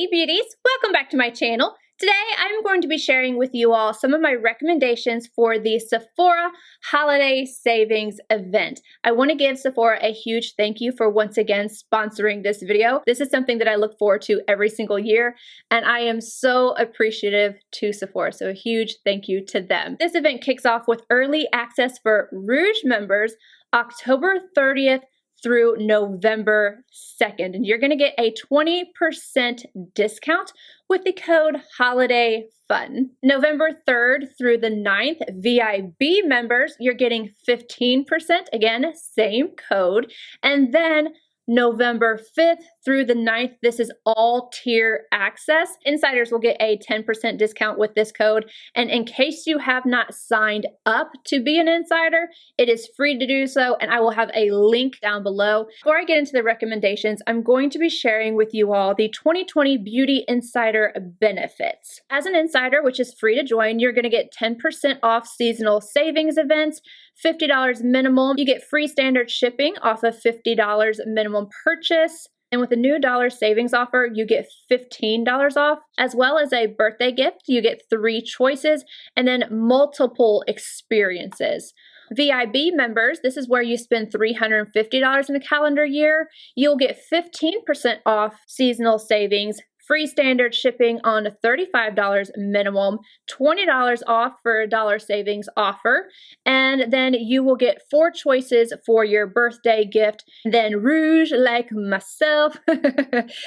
Hey beauties, welcome back to my channel. Today I'm going to be sharing with you all some of my recommendations for the Sephora Holiday Savings Event. I want to give Sephora a huge thank you for once again sponsoring this video. This is something that I look forward to every single year, and I am so appreciative to Sephora, so a huge thank you to them. This event kicks off with early access for ROUGE members October 30th through November 2nd, and you're going to get a 20% discount with the code HOLIDAYFUN. November 3rd through the 9th, VIB members, you're getting 15%, again, same code, and then November 5th through the 9th, this is all tier access. Insiders will get a 10% discount with this code. And in case you have not signed up to be an insider, it is free to do so, and I will have a link down below. Before I get into the recommendations, I'm going to be sharing with you all the 2020 Beauty Insider benefits. As an insider, which is free to join, you're gonna get 10% off seasonal savings events, $50 minimum. You get free standard shipping off of $50 minimum purchase. And with a new dollar savings offer, you get $15 off, as well as a birthday gift. You get 3 choices and then multiple experiences. VIB members, this is where you spend $350 in a calendar year. You'll get 15% off seasonal savings, free standard shipping on $35 minimum, $20 off for a dollar savings offer, and then you will get 4 choices for your birthday gift. Then ROUGE, like myself,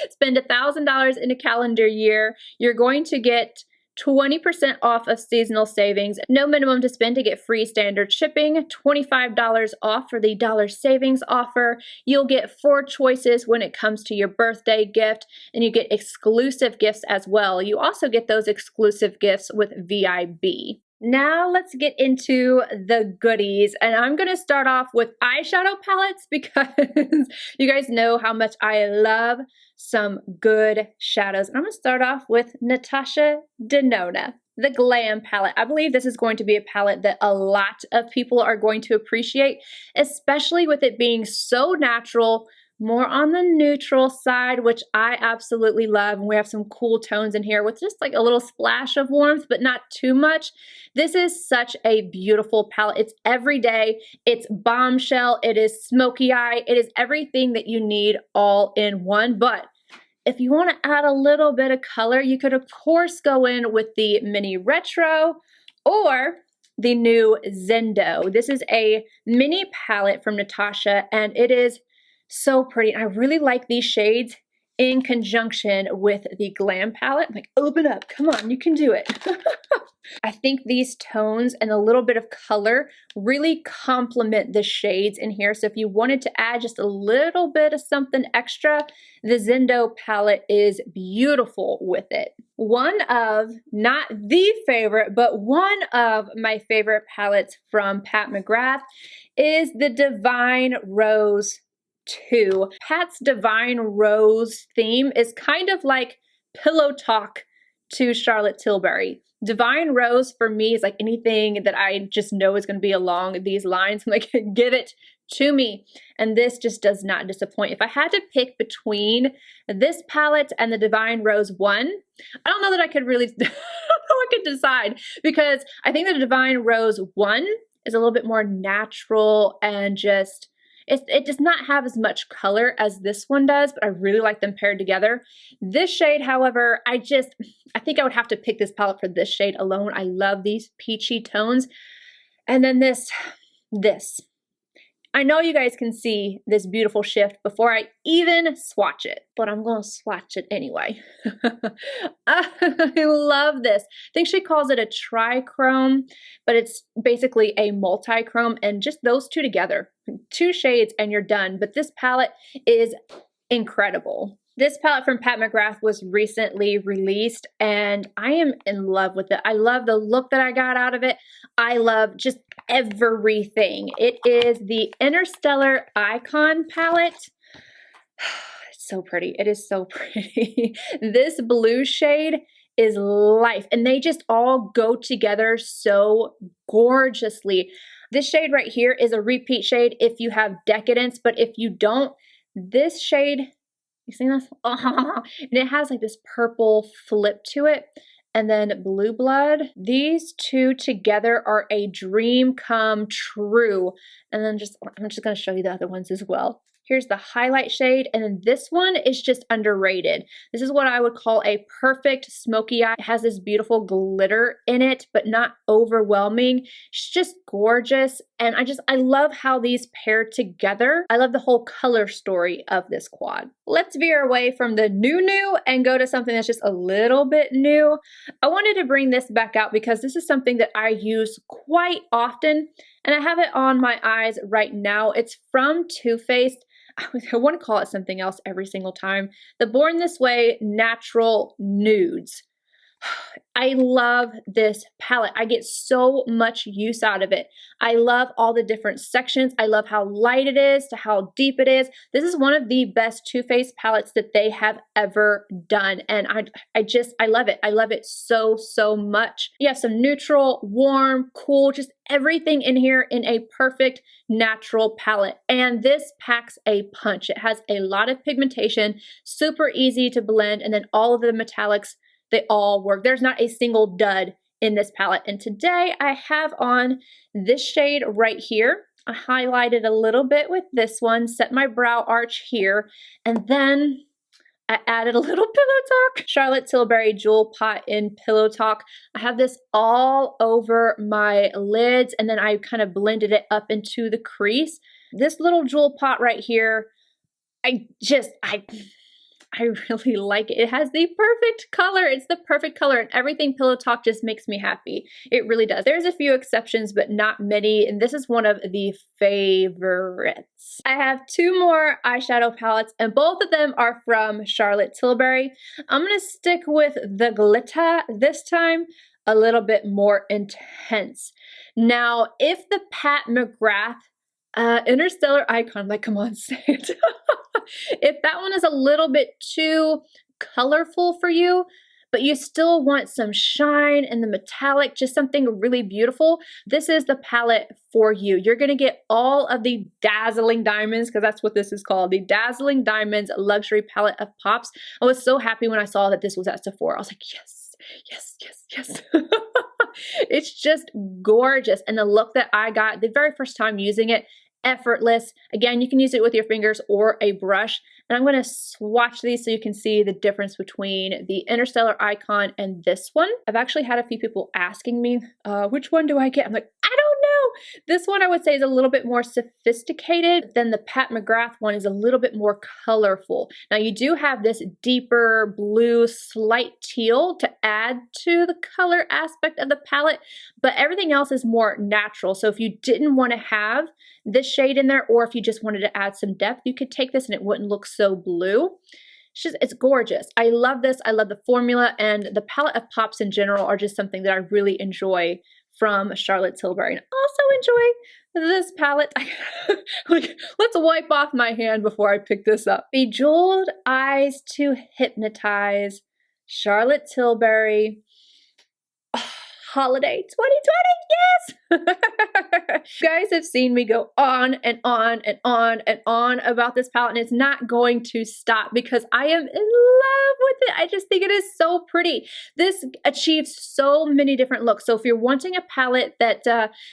spend $1,000 in a calendar year. You're going to get 20% off of seasonal savings, no minimum to spend to get free standard shipping, $25 off for the dollar savings offer. You'll get 4 choices when it comes to your birthday gift, and you get exclusive gifts as well. You also get those exclusive gifts with VIB. Now let's get into the goodies, and I'm going to start off with eyeshadow palettes because you guys know how much I love some good shadows. And I'm going to start off with Natasha Denona, the GLAM palette. I believe this is going to be a palette that a lot of people are going to appreciate, especially with it being so natural, more on the neutral side, which I absolutely love. And we have some cool tones in here with just like a little splash of warmth, but not too much. This is such a beautiful palette. It's everyday, it's bombshell, it is smoky eye, it is everything that you need all in one. But if you want to add a little bit of color, you could of course go in with the mini retro or the new ZENDO. This is a mini palette from Natasha, and it is so pretty. I really like these shades in conjunction with the GLAM palette. I'm like, open up, come on, you can do it. I think these tones and a little bit of color really complement the shades in here. So if you wanted to add just a little bit of something extra, the ZENDO palette is beautiful with it. One of, not the favorite, but one of my favorite palettes from Pat McGrath is the Divine Rose 2. Pat's Divine Rose theme is kind of like Pillow Talk to Charlotte Tilbury. Divine Rose for me is like anything that I just know is going to be along these lines. I'm like, give it to me. And this just does not disappoint. If I had to pick between this palette and the Divine Rose 1, I don't know that I could really, I don't know I could decide, because I think the Divine Rose 1 is a little bit more natural and just, it does not have as much color as this one does, but I really like them paired together. This shade, however, I think I would have to pick this palette for this shade alone. I love these peachy tones. And then this. I know you guys can see this beautiful shift before I even swatch it, but I'm going to swatch it anyway. I love this. I think she calls it a trichrome, but it's basically a multi-chrome, and just those two together, 2 shades and you're done. But this palette is incredible. This palette from Pat McGrath was recently released, and I am in love with it. I love the look that I got out of it. I love just everything. It is the Interstellar Icon palette. It's so pretty. It is so pretty. This blue shade is life, and they just all go together so gorgeously. This shade right here is a repeat shade if you have Decadence, but if you don't, this shade You see this? And it has like this purple flip to it. And then Blue Blood. These two together are a dream come true. And then I'm just gonna show you the other ones as well. Here's the highlight shade, and then this one is just underrated. This is what I would call a perfect smoky eye. It has this beautiful glitter in it, but not overwhelming. It's just gorgeous, and I love how these pair together. I love the whole color story of this quad. Let's veer away from the new and go to something that's just a little bit new. I wanted to bring this back out because this is something that I use quite often, and I have it on my eyes right now. It's from Too Faced. I want to call it something else every single time. The Born This Way Natural Nudes. I love this palette. I get so much use out of it. I love all the different sections. I love how light it is to how deep it is. This is one of the best Too Faced palettes that they have ever done. And I love it. I love it so, so much. You have some neutral, warm, cool, just everything in here in a perfect natural palette. And this packs a punch. It has a lot of pigmentation, super easy to blend, and then all of the metallics, they all work. There's not a single dud in this palette. And today I have on this shade right here. I highlighted a little bit with this one, set my brow arch here, and then I added a little Pillow Talk. Charlotte Tilbury Jewel Pot in Pillow Talk. I have this all over my lids, and then I kind of blended it up into the crease. This little jewel pot right here, I really like it. It has the perfect color. It's the perfect color, and everything Pillow Talk just makes me happy. It really does. There's a few exceptions, but not many, and this is one of the favorites. I have two more eyeshadow palettes, and both of them are from Charlotte Tilbury. I'm gonna stick with the glitter this time, a little bit more intense. Now, if the Pat McGrath Interstellar Icon, like, come on, say it. If that one is a little bit too colorful for you, but you still want some shine and the metallic, just something really beautiful, this is the palette for you. You're gonna get all of the Dazzling Diamonds, because that's what this is called, the Dazzling Diamonds Luxury Palette of Pops. I was so happy when I saw that this was at Sephora. I was like, yes, yes, yes, yes. It's just gorgeous. And the look that I got the very first time using it, effortless. Again, you can use it with your fingers or a brush. And I'm going to swatch these so you can see the difference between the Interstellar Icon and this one. I've actually had a few people asking me, which one do I get? I'm like, I don't know. This one I would say is a little bit more sophisticated than the Pat McGrath one is a little bit more colorful. Now you do have this deeper blue, slight teal to add to the color aspect of the palette, but everything else is more natural. So if you didn't want to have this shade in there, or if you just wanted to add some depth, you could take this and it wouldn't look so blue. It's gorgeous. I love this. I love the formula, and the palette of pops in general are just something that I really enjoy from Charlotte Tilbury. And I also enjoy this palette. Like, let's wipe off my hand before I pick this up. Bejeweled Eyes to Hypnotize, Charlotte Tilbury. Holiday 2020, yes! You guys have seen me go on and on and on and on about this palette, and it's not going to stop because I am in love with it. I just think it is so pretty. This achieves so many different looks. So if you're wanting a palette that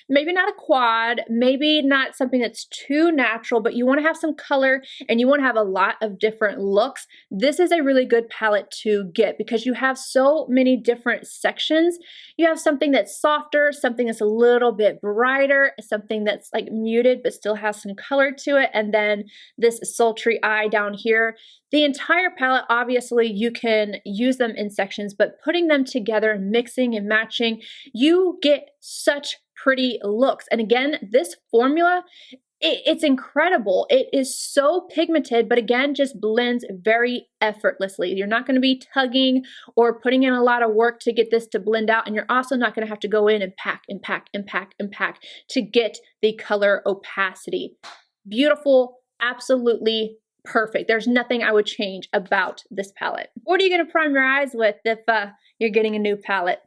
maybe not a quad, maybe not something that's too natural, but you want to have some color and you want to have a lot of different looks, this is a really good palette to get because you have so many different sections. You have something that's softer, something that's a little bit brighter, something that's like muted but still has some color to it, and then this sultry eye down here. The entire palette, obviously you can use them in sections, but putting them together and mixing and matching, you get such pretty looks. And again, this formula, it's incredible. It is so pigmented, but again, just blends very effortlessly. You're not going to be tugging or putting in a lot of work to get this to blend out, and you're also not going to have to go in and pack and pack and pack and pack to get the color opacity. Beautiful, absolutely perfect. There's nothing I would change about this palette. What are you going to prime your eyes with if you're getting a new palette?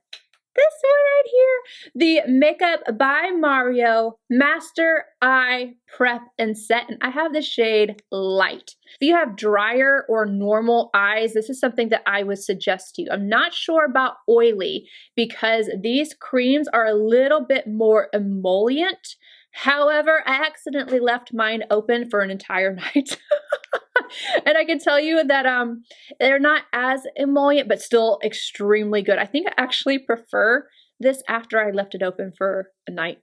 This one right here, the Makeup by Mario Master Eye Prep and Set, and I have the shade Light. If you have drier or normal eyes, this is something that I would suggest to you. I'm not sure about oily because these creams are a little bit more emollient. However, I accidentally left mine open for an entire night. And I can tell you that they're not as emollient, but still extremely good. I think I actually prefer this after I left it open for a night.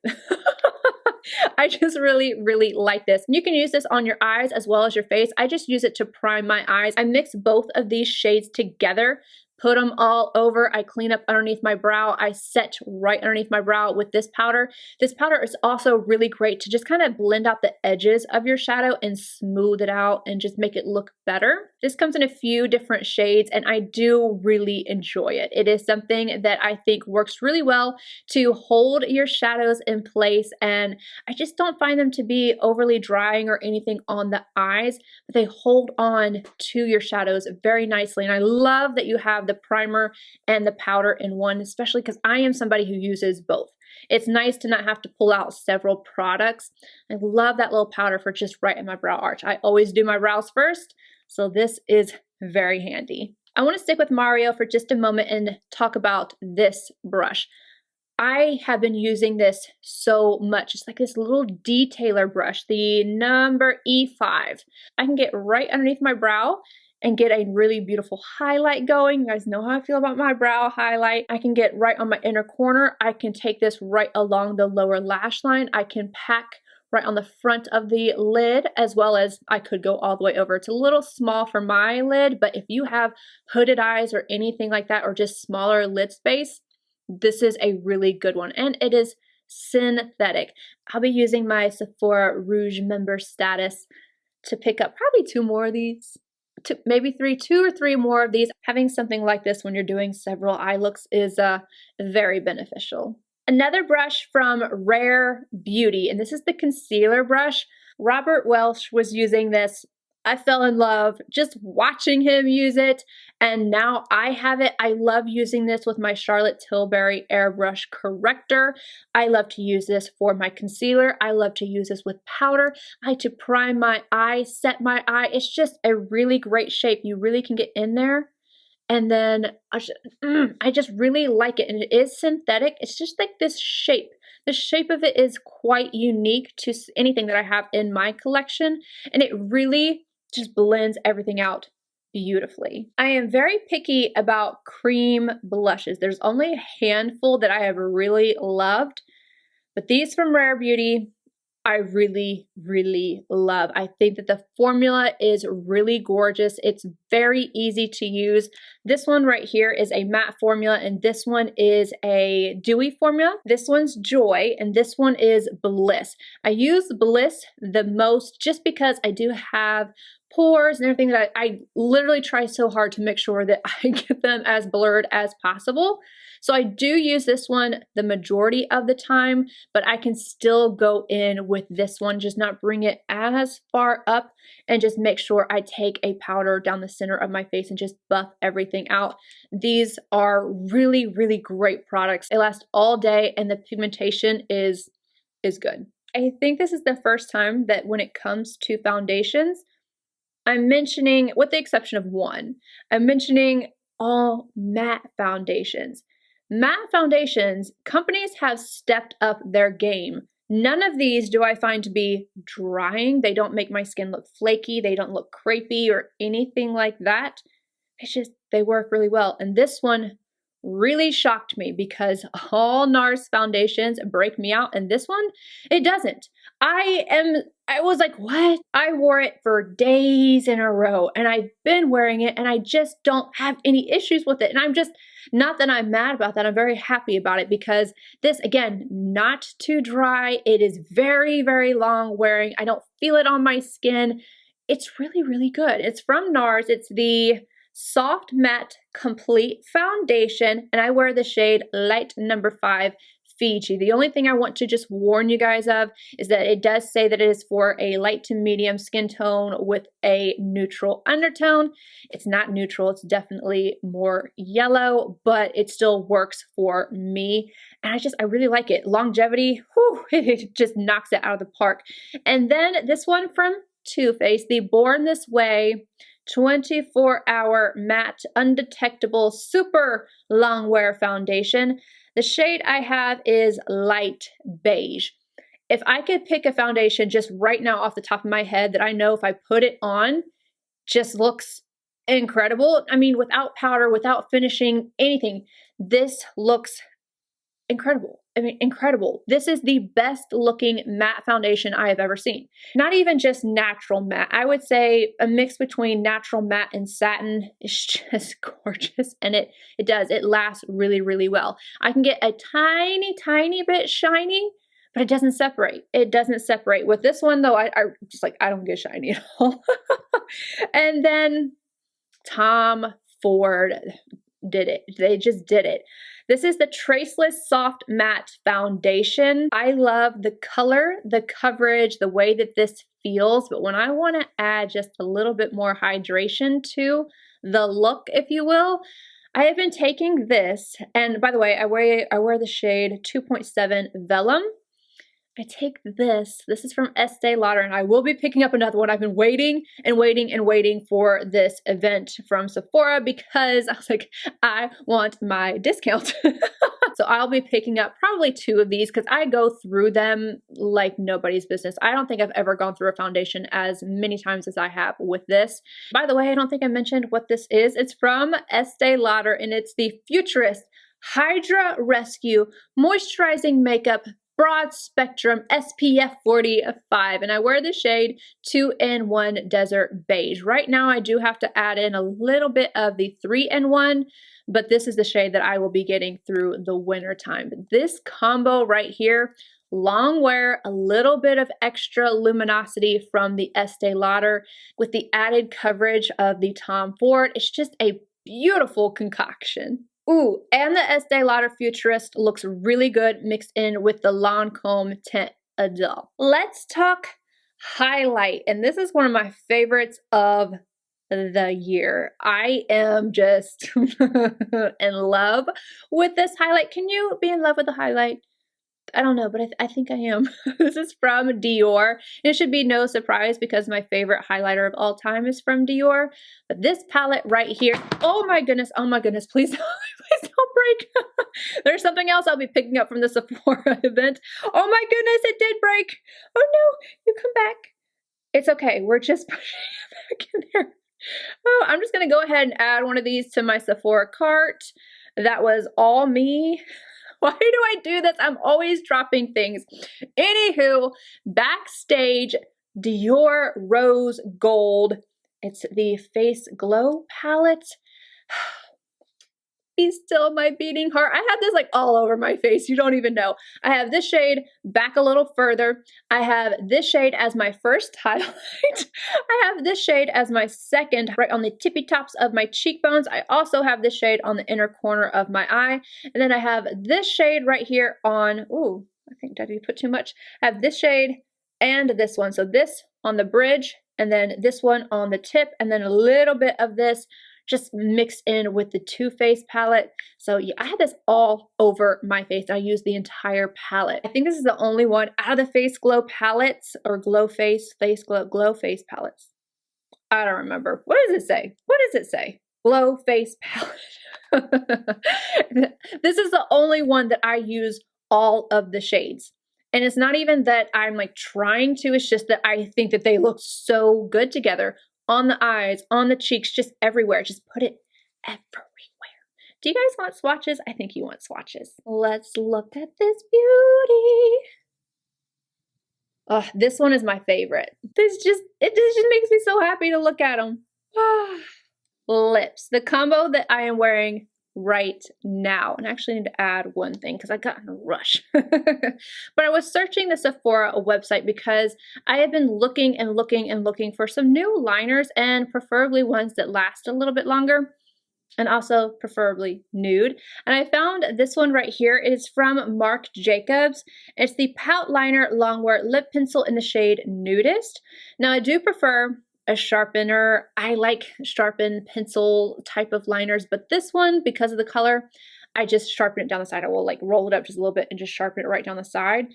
I just really, really like this. And you can use this on your eyes as well as your face. I just use it to prime my eyes. I mix both of these shades together, put them all over. I clean up underneath my brow. I set right underneath my brow with this powder. This powder is also really great to just kind of blend out the edges of your shadow and smooth it out and just make it look better. This comes in a few different shades and I do really enjoy it. It is something that I think works really well to hold your shadows in place, and I just don't find them to be overly drying or anything on the eyes, but they hold on to your shadows very nicely. And I love that you have the primer and the powder in one, especially because I am somebody who uses both. It's nice to not have to pull out several products. I love that little powder for just right in my brow arch. I always do my brows first, so this is very handy. I want to stick with Mario for just a moment and talk about this brush. I have been using this so much. It's like this little detailer brush, the number E5. I can get right underneath my brow and get a really beautiful highlight going. You guys know how I feel about my brow highlight. I can get right on my inner corner. I can take this right along the lower lash line. I can pack right on the front of the lid, as well as I could go all the way over. It's a little small for my lid, but if you have hooded eyes or anything like that, or just smaller lid space, this is a really good one. And it is synthetic. I'll be using my Sephora Rouge member status to pick up probably two more of these. Maybe two or three more of these. Having something like this when you're doing several eye looks is very beneficial. Another brush from Rare Beauty, and this is the concealer brush. Robert Welsh was using this. I fell in love just watching him use it, and now I have it. I love using this with my Charlotte Tilbury Airbrush Corrector. I love to use this for my concealer. I love to use this with powder. I like to prime my eye, set my eye. It's just a really great shape. You really can get in there. And then I just really like it. And it is synthetic. It's just like this shape. The shape of it is quite unique to anything that I have in my collection. And it really just blends everything out beautifully. I am very picky about cream blushes. There's only a handful that I have really loved. But these from Rare Beauty, I really, really love. I think that the formula is really gorgeous. It's very easy to use. This one right here is a matte formula, and this one is a dewy formula. This one's Joy, and this one is Bliss. I use Bliss the most just because I do have pores and everything that I literally try so hard to make sure that I get them as blurred as possible. So I do use this one the majority of the time, but I can still go in with this one, just not bring it as far up, and just make sure I take a powder down the center of my face and just buff everything out. These are really, really great products. They last all day and the pigmentation is good. I think this is the first time that when it comes to foundations, I'm mentioning, with the exception of one, I'm mentioning all matte foundations. Matte foundations, companies have stepped up their game. None of these do I find to be drying. They don't make my skin look flaky. They don't look crepey or anything like that. It's just, they work really well. And this one really shocked me because all NARS foundations break me out, and this one, it doesn't. I was like, what? I wore it for days in a row, and I've been wearing it, and I just don't have any issues with it. And I'm just, not that I'm mad about that, I'm very happy about it because this, again, not too dry. It is very, very long wearing. I don't feel it on my skin. It's really, really good. It's from NARS. It's the Soft Matte Complete Foundation, and I wear the shade Light number 5 Fiji. The only thing I want to just warn you guys of is that it does say that it is for a light to medium skin tone with a neutral undertone. It's not neutral, it's definitely more yellow, but it still works for me. And I really like it. Longevity, whew, it just knocks it out of the park. And then this one from Too Faced, the Born This Way 24-hour matte undetectable super long wear foundation. The shade I have is light beige. If I could pick a foundation just right now off the top of my head that I know if I put it on just looks incredible. I mean, without powder, without finishing, anything, this looks incredible. I mean, incredible. This is the best looking matte foundation I have ever seen. Not even just natural matte. I would say a mix between natural matte and satin is just gorgeous. And it lasts really, really well. I can get a tiny bit shiny, but it doesn't separate. It doesn't separate. With this one though, I don't get shiny at all. And then Tom Ford did it. They just did it. This is the Traceless Soft Matte Foundation. I love the color, the coverage, the way that this feels, but when I want to add just a little bit more hydration to the look, if you will, I have been taking this, and by the way, I wear the shade 2.7 Vellum. I take this is from Estee Lauder, and I will be picking up another one. I've been waiting and waiting for this event from Sephora because I was like, I want my discount. So I'll be picking up probably 2 of these because I go through them like nobody's business. I don't think I've ever gone through a foundation as many times as I have with this. By the way, I don't think I mentioned what this is. It's from Estee Lauder, and it's the Futurist Hydra Rescue Moisturizing Makeup Broad Spectrum SPF 45, and I wear the shade 2-in-1 Desert Beige. Right now I do have to add in a little bit of the 3-in-1, but this is the shade that I will be getting through the winter time. This combo right here, long wear, a little bit of extra luminosity from the Estee Lauder with the added coverage of the Tom Ford. It's just a beautiful concoction. Ooh, and the Estee Lauder Futurist looks really good mixed in with the Lancome Teint Adult. Let's talk highlight, and this is one of my favorites of the year. I am just in love with this highlight. Can you be in love with the highlight? I don't know, but I think I am. This is from DIOR. It should be no surprise because my favorite highlighter of all time is from DIOR. But this palette right here, oh my goodness, please, please don't break. There's something else I'll be picking up from the Sephora event. Oh my goodness, it did break. Oh no, you come back. It's okay, we're just pushing it back in there. Oh, I'm just gonna go ahead and add one of these to my Sephora cart. That was all me. Why do I do this? I'm always dropping things. Anywho, Backstage DIOR Rose Gold. It's the Face Glow palette. Be still my beating heart. I have this like all over my face. You don't even know. I have this shade back a little further. I have this shade as my first highlight. I have this shade as my second, right on the tippy tops of my cheekbones. I also have this shade on the inner corner of my eye. And then I have this shade right here on, ooh, I think did I put too much? I have this shade and this one. So this on the bridge, and then this one on the tip, and then a little bit of this just mixed in with the Too Faced palette. So yeah, I had this all over my face. I used the entire palette. I think this is the only one out of the Face Glow palettes, or Glow Face Face palettes. I don't remember. What does it say? What does it say? Glow Face palette. This is the only one that I use all of the shades. And it's not even that I'm like trying to, it's just that I think that they look so good together. On the eyes, on the cheeks, just everywhere. Just put it everywhere. Do you guys want swatches? I think you want swatches. Let's look at this beauty. Oh, this one is my favorite. It just makes me so happy to look at them. Lips. The combo that I am wearing right now. And I actually need to add one thing because I got in a rush. But I was searching the Sephora website because I have been looking and looking and looking for some new liners, and preferably ones that last a little bit longer. and also preferably nude. And I found this one right here. It is from Marc Jacobs. It's the Pout Liner Longwear Lip Pencil in the shade Nudist. Now I do prefer a sharpener. I like sharpened pencil type of liners, but this one, because of the color, I just sharpen it down the side. I will like roll it up just a little bit and just sharpen it right down the side.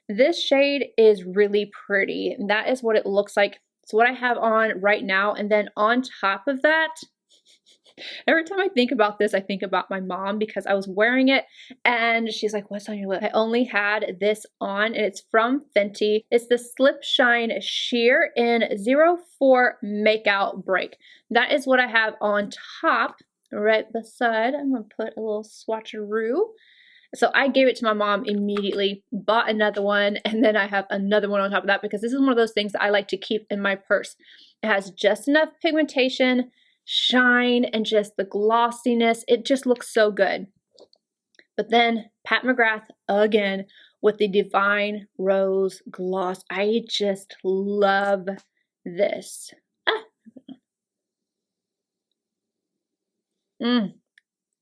This shade is really pretty. And that is what it looks like. It's what I have on right now. And then on top of that, every time I think about this, I think about my mom because I was wearing it and she's like, what's on your lip? I only had this on and it's from FENTY. It's the Slip Shine Sheer in 04 Makeout Break. That is what I have on top right beside. I'm going to put a little swatcheroo. So I gave it to my mom immediately, bought another one, and then I have another one on top of that because this is one of those things that I like to keep in my purse. It has just enough pigmentation, shine, and just the glossiness. It just looks so good. But then Pat McGrath again with the Divine Rose Gloss. I just love this.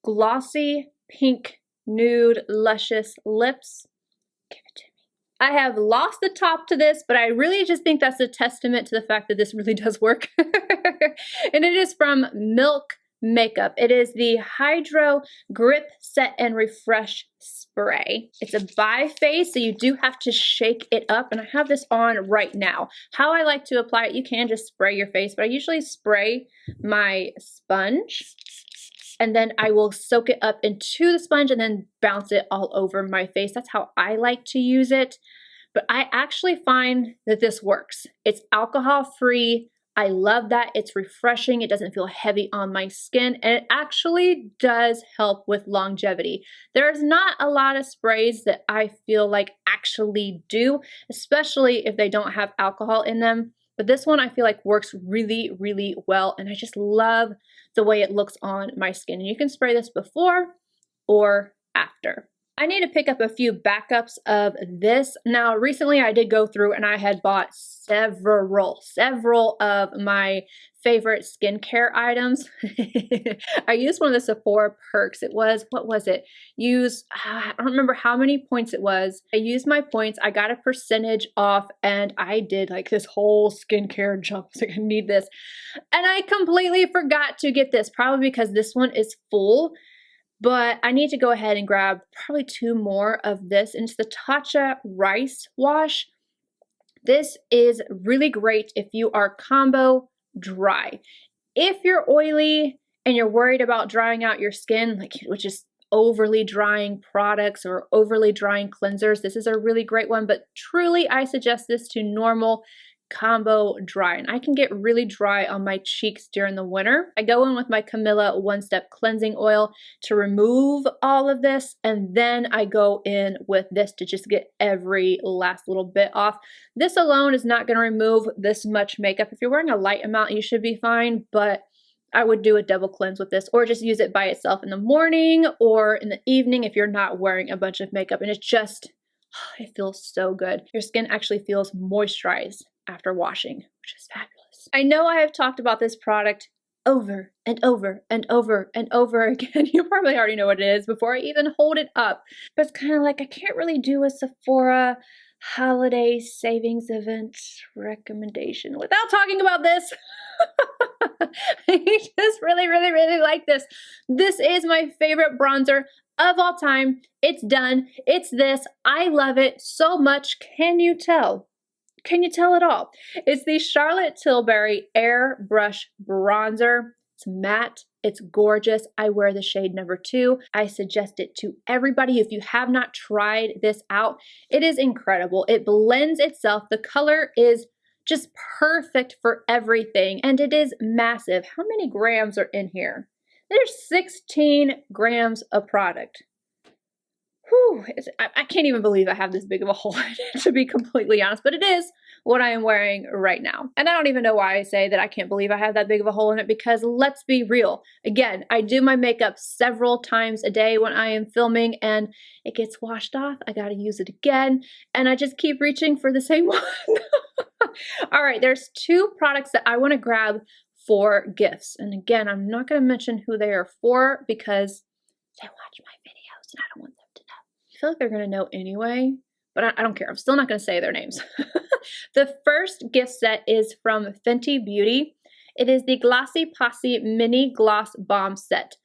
Glossy pink nude luscious lips. Give it to me. I have lost the top to this, but I really just think that's a testament to the fact that this really does work. And it is from Milk Makeup. It is the Hydro Grip Set and Refresh Spray. It's a bi face, so you do have to shake it up, and I have this on right now. How I like to apply it, you can just spray your face, but I usually spray my sponge and then I will soak it up into the sponge and then bounce it all over my face. That's how I like to use it. But I actually find that this works. It's alcohol-free. I love that. It's refreshing. It doesn't feel heavy on my skin, and it actually does help with longevity. There's not a lot of sprays that I feel like actually do, especially if they don't have alcohol in them. But this one I feel like works really, really well, and I just love the way it looks on my skin. And you can spray this before or after. I need to pick up a few backups of this. Now, recently I did go through and I had bought several of my favorite skincare items. I used one of the Sephora perks. It was, what was it? I don't remember how many points it was. I used my points. I got a percentage off and I did like this whole skincare jump. I was like, I need this. And I completely forgot to get this, probably because this one is full. But I need to go ahead and grab probably 2 more of this. And it's the Tatcha Rice Wash. This is really great if you are combo dry. If you're oily and you're worried about drying out your skin, like which is overly drying products or overly drying cleansers, this is a really great one. But truly, I suggest this to normal combo dry, and I can get really dry on my cheeks during the winter. I go in with my Camilla One Step Cleansing Oil to remove all of this, and then I go in with this to just get every last little bit off. This alone is not going to remove this much makeup. If you're wearing a light amount, you should be fine, but I would do a double cleanse with this, or just use it by itself in the morning or in the evening if you're not wearing a bunch of makeup. And it's just, it feels so good. Your skin actually feels moisturized after washing, which is fabulous. I know I have talked about this product over and over and over and over again. You probably already know what it is before I even hold it up. But it's kind of like I can't really do a Sephora Holiday Savings Event recommendation without talking about this. I just really, really, really like this. This is my favorite bronzer of all time. It's done. It's this. I love it so much. Can you tell? Can you tell at all? It's the Charlotte Tilbury Airbrush Bronzer. It's matte. It's gorgeous. I wear the shade number 2. I suggest it to everybody. If you have not tried this out, it is incredible. It blends itself. The color is just perfect for everything, and it is massive. How many grams are in here? There's 16 grams of product. Whew, I can't even believe I have this big of a hole in it, to be completely honest, but it is what I am wearing right now. And I don't even know why I say that I can't believe I have that big of a hole in it, because let's be real. Again, I do my makeup several times a day when I am filming and it gets washed off. I gotta use it again, and I just keep reaching for the same one. All right, there's 2 products that I wanna grab for gifts. And again, I'm not going to mention who they are for because they watch my videos and I don't want them to know. I feel like they're going to know anyway, but I don't care. I'm still not going to say their names. The first gift set is from Fenty Beauty. It is the Glossy Posse Mini Gloss Balm Set.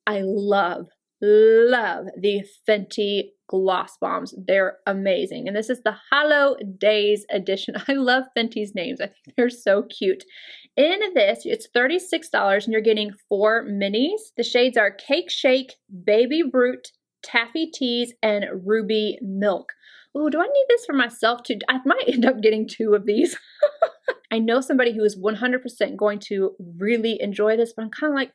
I love the Fenty gloss bombs. They're amazing. And this is the Holidays edition. I love Fenty's names. I think they're so cute. In this, it's $36 and you're getting 4 minis. The shades are Cake Shake, Baby Brute, Taffy Tease, and Ruby Milk. Ooh, do I need this for myself too? I might end up getting 2 of these. I know somebody who is 100% going to really enjoy this, but I'm kind of like,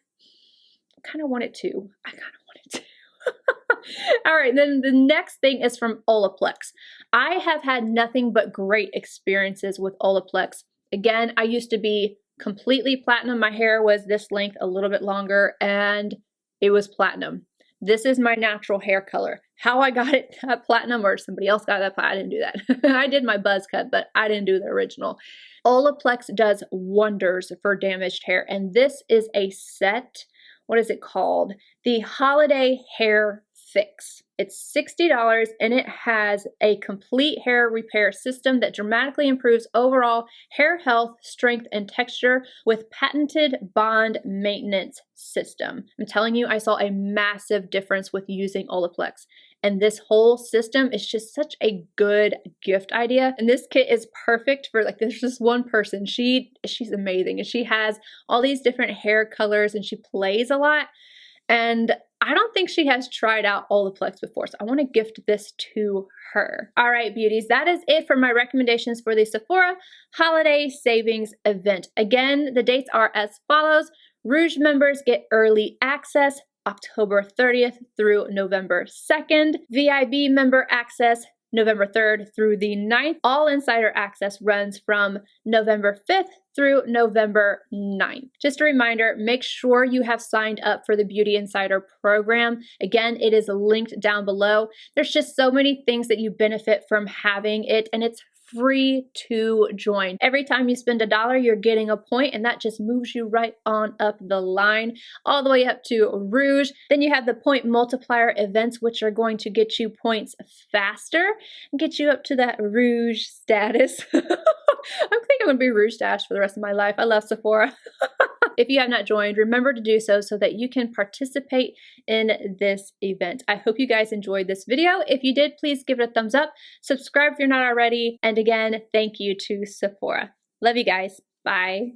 I kind of want it to. All right, then the next thing is from OLAPLEX. I have had nothing but great experiences with OLAPLEX. Again, I used to be completely platinum. My hair was this length, a little bit longer, and it was platinum. This is my natural hair color. How I got it platinum or somebody else got that, I didn't do that. I did my buzz cut, but I didn't do the original. OLAPLEX does wonders for damaged hair, and this is a set. What is it called? The Holiday Hair Fix. It's $60 and it has a complete hair repair system that dramatically improves overall hair health, strength, and texture with patented bond maintenance system. I'm telling you, I saw a massive difference with using OLAPLEX. And this whole system is just such a good gift idea. And this kit is perfect for, like, there's just one person. She's amazing. And she has all these different hair colors and she plays a lot. And I don't think she has tried out OLAPLEX before, so I want to gift this to her. All right, beauties, that is it for my recommendations for the Sephora Holiday Savings Event. Again, the dates are as follows. Rouge members get early access October 30th through November 2nd. VIB member access November 3rd through the 9th. All insider access runs from November 5th through November 9th. Just a reminder, make sure you have signed up for the Beauty Insider program. Again, it is linked down below. There's just so many things that you benefit from having it, and it's free to join. Every time you spend $1, you're getting a point, and that just moves you right on up the line, all the way up to Rouge. Then you have the point multiplier events, which are going to get you points faster and get you up to that Rouge status. I think I'm going to be Rouge stash for the rest of my life. I love Sephora. If you have not joined, remember to do so that you can participate in this event. I hope you guys enjoyed this video. If you did, please give it a thumbs up. Subscribe if you're not already. And again, thank you to Sephora. Love you guys. Bye.